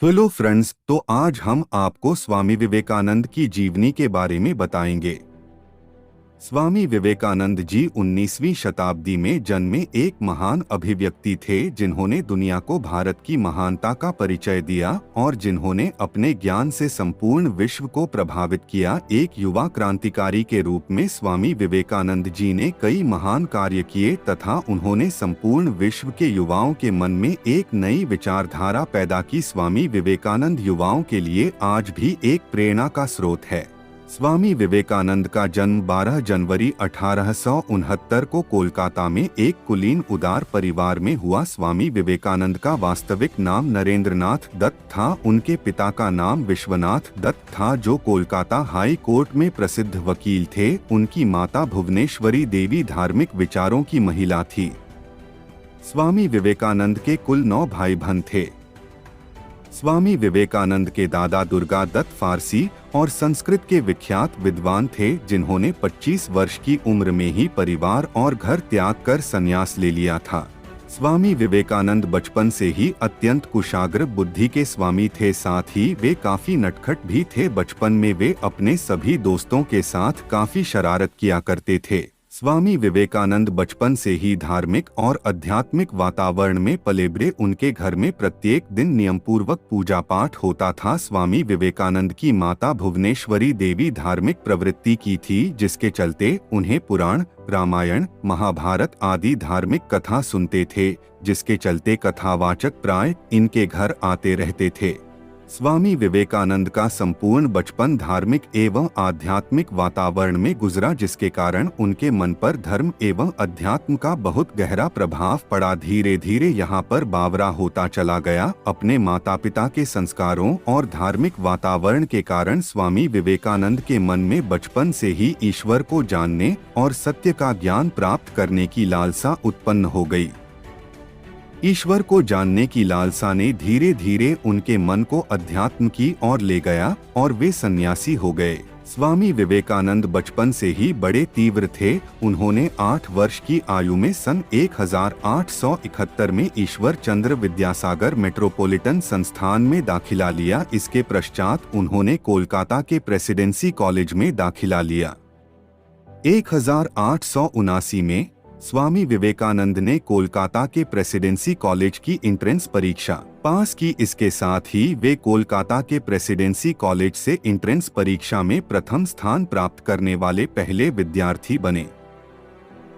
Hello friends, तो आज हम आपको स्वामी विवेकानंद की जीवनी के बारे में बताएंगे। स्वामी विवेकानंद जी 19वीं शताब्दी में जन्मे एक महान अभिव्यक्ति थे जिन्होंने दुनिया को भारत की महानता का परिचय दिया और जिन्होंने अपने ज्ञान से संपूर्ण विश्व को प्रभावित किया। एक युवा क्रांतिकारी के रूप में स्वामी विवेकानंद जी ने कई महान कार्य किए तथा उन्होंने संपूर्ण विश्व के युवाओं के मन में एक नई विचारधारा पैदा की। स्वामी विवेकानंद युवाओं के लिए आज भी एक प्रेरणा का स्रोत है। स्वामी विवेकानंद का जन्म 12 जनवरी 1869 को कोलकाता में एक कुलीन उदार परिवार में हुआ। स्वामी विवेकानंद का वास्तविक नाम नरेंद्रनाथ दत्त था। उनके पिता का नाम विश्वनाथ दत्त था, जो कोलकाता हाई कोर्ट में प्रसिद्ध वकील थे। उनकी माता भुवनेश्वरी देवी धार्मिक विचारों की महिला थी। स्वामी विवेकानंद के कुल 9 भाई बहन थे। स्वामी विवेकानंद के दादा दुर्गा दत्त फारसी और संस्कृत के विख्यात विद्वान थे, जिन्होंने 25 वर्ष की उम्र में ही परिवार और घर त्याग कर संन्यास ले लिया था। स्वामी विवेकानंद बचपन से ही अत्यंत कुशाग्र बुद्धि के स्वामी थे, साथ ही वे काफी नटखट भी थे। बचपन में वे अपने सभी दोस्तों के साथ काफी शरारत किया करते थे। स्वामी विवेकानंद बचपन से ही धार्मिक और आध्यात्मिक वातावरण में पले बड़े। उनके घर में प्रत्येक दिन नियमपूर्वक पूजा पाठ होता था। स्वामी विवेकानंद की माता भुवनेश्वरी देवी धार्मिक प्रवृत्ति की थी, जिसके चलते उन्हें पुराण, रामायण, महाभारत आदि धार्मिक कथा सुनते थे, जिसके चलते कथावाचक प्राय इनके घर आते रहते थे। स्वामी विवेकानंद का संपूर्ण बचपन धार्मिक एवं आध्यात्मिक वातावरण में गुजरा, जिसके कारण उनके मन पर धर्म एवं अध्यात्म का बहुत गहरा प्रभाव पड़ा। धीरे धीरे यहाँ पर बावरा होता चला गया। अपने माता पिता के संस्कारों और धार्मिक वातावरण के कारण स्वामी विवेकानंद के मन में बचपन से ही ईश्वर को जानने और सत्य का ज्ञान प्राप्त करने की लालसा उत्पन्न हो गई। ईश्वर को जानने की लालसा ने धीरे धीरे उनके मन को अध्यात्म की ओर ले गया और वे सन्यासी हो गए। स्वामी विवेकानंद बचपन से ही बड़े तीव्र थे। उन्होंने 8 वर्ष की आयु में सन 1871 में ईश्वर चंद्र विद्यासागर मेट्रोपॉलिटन संस्थान में दाखिला लिया। इसके पश्चात उन्होंने कोलकाता के प्रेसिडेंसी कॉलेज में दाखिला लिया। 1879 में स्वामी विवेकानंद ने कोलकाता के प्रेसिडेंसी कॉलेज की एंट्रेंस परीक्षा पास की। इसके साथ ही वे कोलकाता के प्रेसिडेंसी कॉलेज से एंट्रेंस परीक्षा में प्रथम स्थान प्राप्त करने वाले पहले विद्यार्थी बने।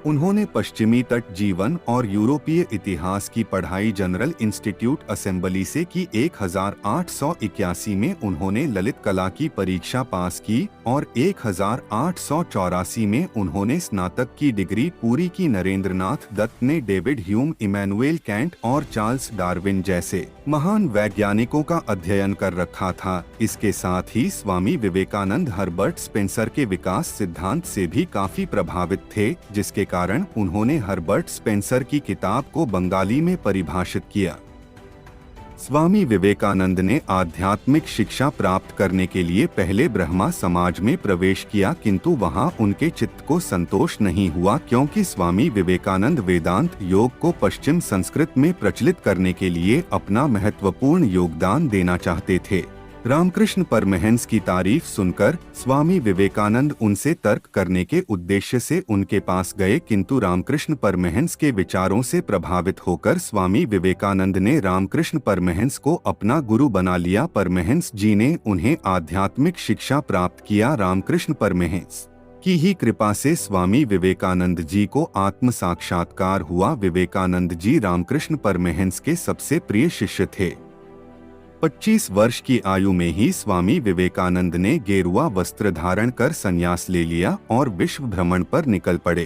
उन्होंने पश्चिमी तट जीवन और यूरोपीय इतिहास की पढ़ाई जनरल इंस्टीट्यूट असेंबली से की। 1881 में उन्होंने ललित कला की परीक्षा पास की और 1884 में उन्होंने स्नातक की डिग्री पूरी की। नरेंद्रनाथ दत्त ने डेविड ह्यूम, इमैनुएल कैंट और चार्ल्स डार्विन जैसे महान वैज्ञानिकों का अध्ययन कर रखा था। इसके साथ ही स्वामी विवेकानंद हर्बर्ट स्पेंसर के विकास सिद्धांत से भी काफी प्रभावित थे, जिसके कारण उन्होंने हर्बर्ट स्पेंसर की किताब को बंगाली में परिभाषित किया। स्वामी विवेकानंद ने आध्यात्मिक शिक्षा प्राप्त करने के लिए पहले ब्रह्मा समाज में प्रवेश किया, किंतु वहां उनके चित्त को संतोष नहीं हुआ, क्योंकि स्वामी विवेकानंद वेदांत योग को पश्चिम संस्कृत में प्रचलित करने के लिए अपना महत्वपूर्ण योगदान देना चाहते थे। रामकृष्ण परमहंस की तारीफ सुनकर स्वामी विवेकानंद उनसे तर्क करने के उद्देश्य से उनके पास गए, किंतु रामकृष्ण परमहंस के विचारों से प्रभावित होकर स्वामी विवेकानंद ने रामकृष्ण परमहंस को अपना गुरु बना लिया। परमहंस जी ने उन्हें आध्यात्मिक शिक्षा प्राप्त किया। रामकृष्ण परमहंस की ही कृपा से स्वामी विवेकानंद जी को आत्म साक्षात्कार हुआ। विवेकानंद जी रामकृष्ण परमहंस के सबसे प्रिय शिष्य थे। 25 वर्ष की आयु में ही स्वामी विवेकानंद ने गेरुआ वस्त्र धारण कर संन्यास ले लिया और विश्व भ्रमण पर निकल पड़े।